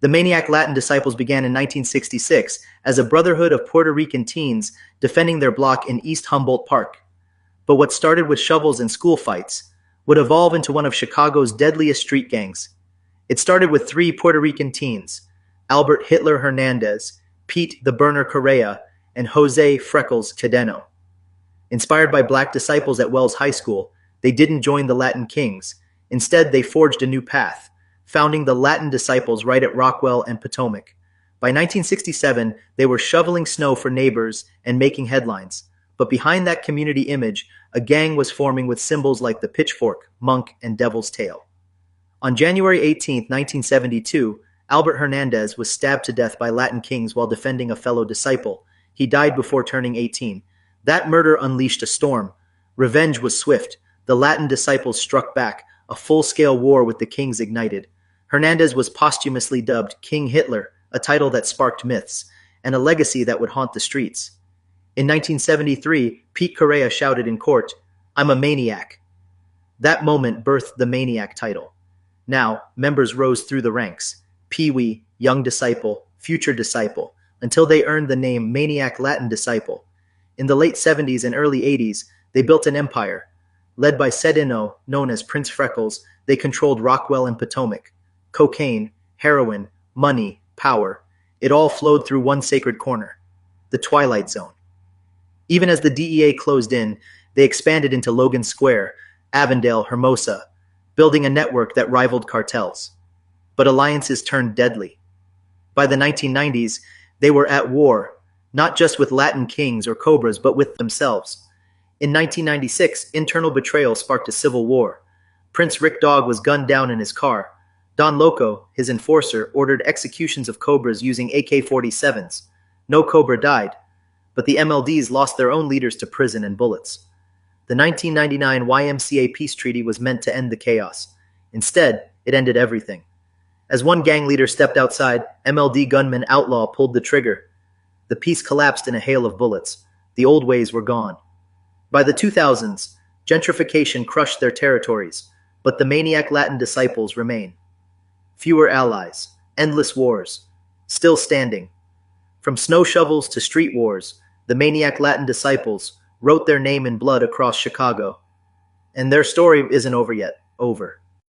The Maniac Latin Disciples began in 1966 as a brotherhood of Puerto Rican teens defending their block in East Humboldt Park. But what started with shovels and school fights would evolve into one of Chicago's deadliest street gangs. It started with three Puerto Rican teens, Albert Hitler Hernandez, Pete the Burner Correa, and Jose Freckles Cadeno. Inspired by black disciples at Wells High School, they didn't join the Latin Kings. Instead, they forged a new path, founding the Latin Disciples right at Rockwell and Potomac. By 1967, they were shoveling snow for neighbors and making headlines. But behind that community image, a gang was forming with symbols like the pitchfork, monk, and devil's tail. On January 18, 1972, Albert Hernandez was stabbed to death by Latin Kings while defending a fellow disciple. He died before turning 18. That murder unleashed a storm. Revenge was swift. The Latin Disciples struck back. A full-scale war with the Kings ignited. Hernandez was posthumously dubbed King Hitler, a title that sparked myths, and a legacy that would haunt the streets. In 1973, Pete Correa shouted in court, "I'm a maniac." That moment birthed the Maniac title. Now, members rose through the ranks, Pee-wee, young disciple, future disciple, until they earned the name Maniac Latin Disciple. In the late 70s and early 80s, they built an empire. Led by Cedeno, known as Prince Freckles, they controlled Rockwell and Potomac. Cocaine, heroin, money, power. It all flowed through one sacred corner, the Twilight Zone. Even as the DEA closed in, they expanded into Logan Square, Avondale, Hermosa, building a network that rivaled cartels. But alliances turned deadly. By the 1990s, they were at war, not just with Latin Kings or Cobras, but with themselves. In 1996, internal betrayal sparked a civil war. Prince Rick Dog was gunned down in his car. Don Loco, his enforcer, ordered executions of Cobras using AK-47s. No Cobra died, but the MLDs lost their own leaders to prison and bullets. The 1999 YMCA peace treaty was meant to end the chaos. Instead, it ended everything. As one gang leader stepped outside, MLD gunman Outlaw pulled the trigger. The peace collapsed in a hail of bullets. The old ways were gone. By the 2000s, gentrification crushed their territories, but the Maniac Latin Disciples remain. Fewer allies, endless wars, still standing. From snow shovels to street wars, the Maniac Latin Disciples wrote their name in blood across Chicago. And their story isn't over yet. Over.